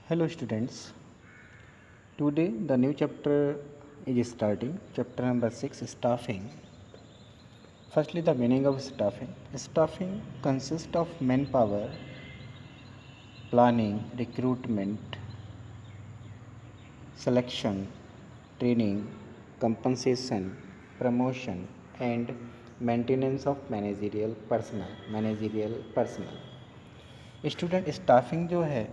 Hello students, today the new chapter is starting, chapter number 6, staffing. Firstly, the meaning of staffing. Staffing consists of manpower, planning, recruitment, selection, training, compensation, promotion and maintenance of managerial personnel. Student staffing जो है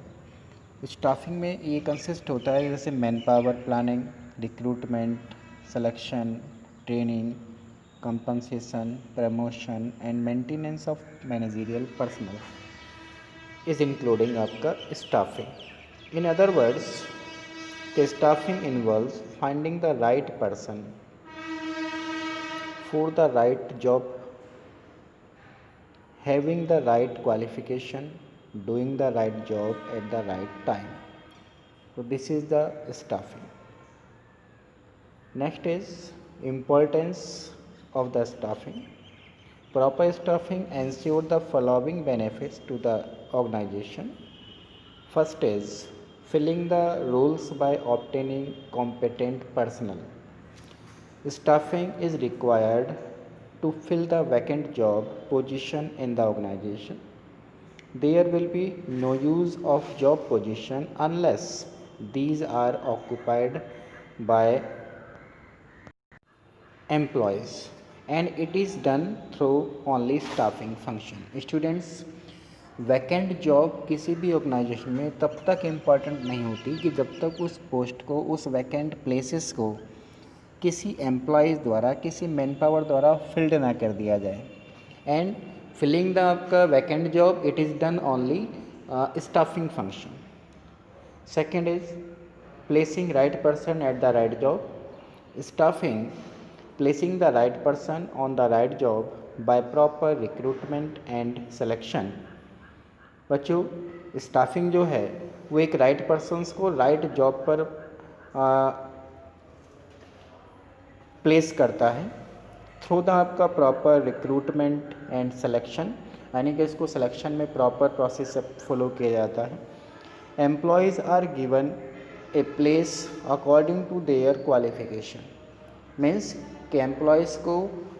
staffing में ये consist होता है जैसे man power planning, recruitment, selection, training, compensation, promotion and maintenance of managerial personal is including आपका staffing. In other words, के staffing involves finding the right person for the right job, having the right qualification, doing the right job at the right time. So this is the staffing. Next is importance of the staffing. Proper staffing ensure the following benefits to the organization. First is filling the roles by obtaining competent personnel. Staffing is required to fill the vacant job position in the organization. There will be no use of job position unless these are occupied by employees, and it is done through only staffing function. Students, vacant job किसी भी organisation में तब तक important नहीं होती कि जब तक उस पोस्ट को, उस वैकेंट प्लेसेस को किसी एम्प्लॉयज़ द्वारा, किसी मैन पावर द्वारा फिल्ड ना कर दिया जाए. एंड फिलिंग द आपका vacant job, it is done only staffing function. Second is placing right person at the right job. Staffing placing the right person on the right job by proper recruitment and selection. बच्चों, staffing जो है वो एक right persons को right job पर place करता है through the आपका प्रॉपर रिक्रूटमेंट एंड सिलेक्शन, यानी कि इसको सिलेक्शन में प्रॉपर प्रोसेस फॉलो किया जाता है. Employees are given a place according to their qualification. Means कि एम्प्लॉयज़ को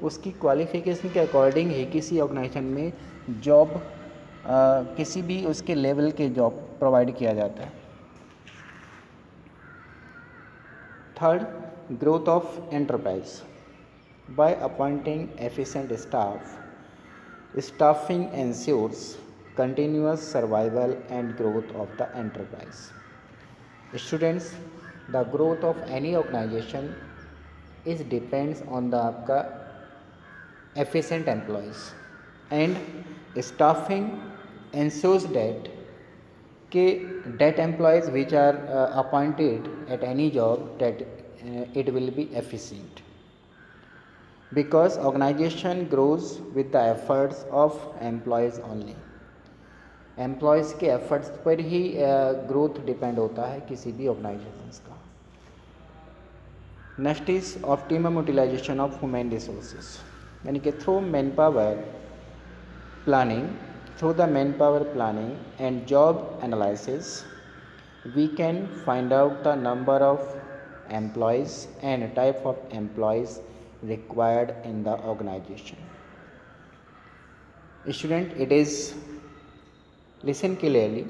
उसकी क्वालिफिकेशन के अकॉर्डिंग ही किसी ऑर्गेनाइजेशन में जॉब, किसी भी उसके लेवल के जॉब प्रोवाइड किया जाता है. Third, growth of enterprise. By appointing efficient staff, staffing ensures continuous survival and growth of the enterprise. Students, the growth of any organization is depends on the आपका efficient employees, and staffing ensures that employees which are appointed at any job, that it will be efficient, because organization grows with the efforts of employees only. Employees के efforts पर ही growth depend होता है किसी भी organisations का. Next is optimum utilisation of human resources, यानी कि through manpower planning, through the manpower planning and job analysis, we can find out the number of employees and type of employees required in the organization. Student, it is, listen clearly,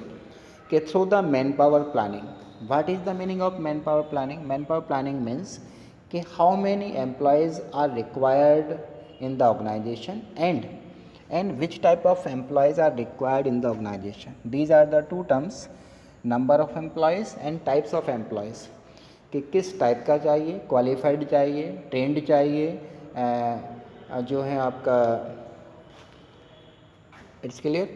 कि through the manpower planning. What is the meaning of manpower planning? Manpower planning means कि how many employees are required in the organization and which type of employees are required in the organization. These are the two terms, number of employees and types of employees. कि किस type का चाहिए, qualified चाहिए, trend चाहिए, जो है आपका, it's clear.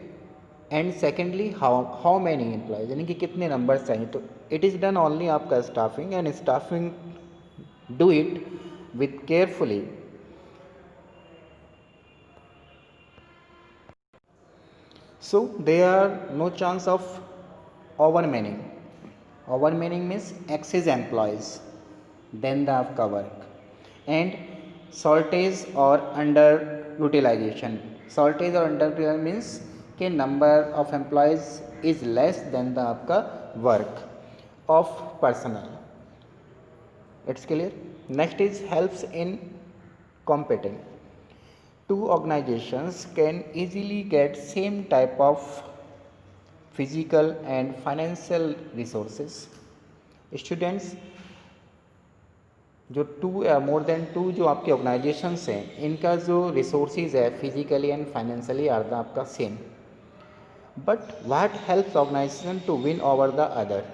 And secondly how many employees, यानी कि कितने नंबर्स चाहिए. तो इट इज़ डन ओनली आपका staffing, and staffing do it with carefully. So there are no chance of overmanning. Overmanning means excess employees than the आपका work, and shortage or underutilization. Shortage or underutilization means कि number of employees is less than the आपका work of personnel. It's clear. Next is helps in competing. Two organizations can easily get same type of physical and financial resources. Students, जो more than to जो आपके organisations हैं, इनका जो resources है physically and financially are the आपका same, but what helps organization to win over the other,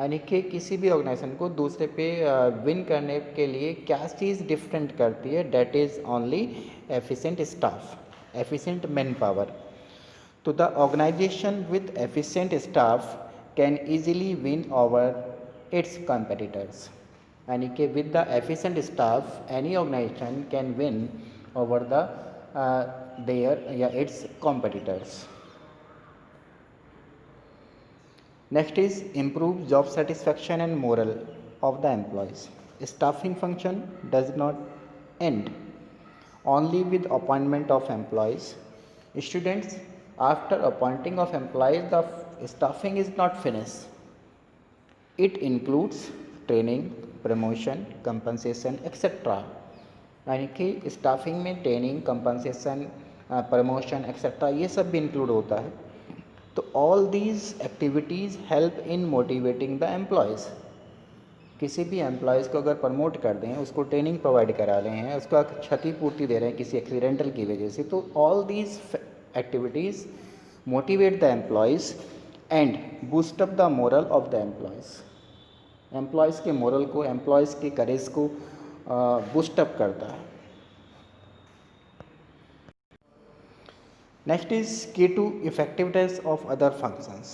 यानी कि किसी भी ऑर्गेनाइजेशन को दूसरे पे विन करने के लिए क्या चीज़ डिफरेंट करती है, that is only efficient staff, efficient man power. तो the organization with efficient staff can easily win over its competitors, यानी कि with the efficient staff any organization can win over the their या its competitors. Next is improve job satisfaction and morale of the employees. Staffing function does not end only with appointment of employees. Students, after appointing of employees, the staffing is not finished. It includes training, promotion, compensation, etc. यानी कि staffing में training, compensation, promotion etcetera ये सब भी include होता है. तो all these activities help in motivating the employees. किसी भी एम्प्लॉयज़ को अगर प्रमोट कर दें, उसको ट्रेनिंग प्रोवाइड करा रहे हैं, उसका क्षतिपूर्ति दे रहे हैं किसी एक्सीडेंटल की वजह से, तो all these activities motivate the employees and boost up the moral of the employees. Employees के मोरल को, एम्प्लॉयज़ के करेज को बूस्ट अप करता है. Next is key to effectiveness of other functions.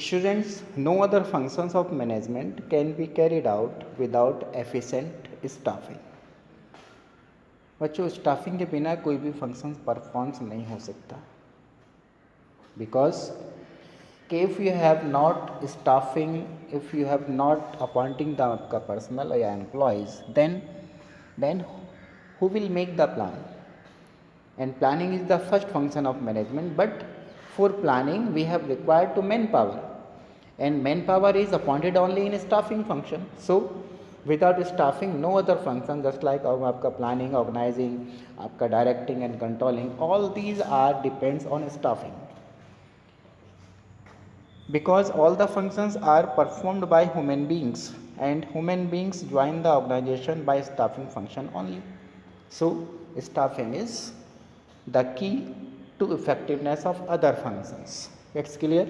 Students, no other functions of management can be carried out without efficient staffing. बच्चों, staffing के बिना कोई भी फंक्शन परफॉर्म्स नहीं हो सकता, because if you have not staffing, if you have not appointing the आपका personal या employees, then who will make the plan? And planning is the first function of management, but for planning we have required to manpower, and manpower is appointed only in staffing function. So without staffing no other function, just like आपका planning, organizing, आपका directing and controlling, all these are depends on staffing, because all the functions are performed by human beings and human beings join the organization by staffing function only. So staffing is the key to effectiveness of other functions. It's clear?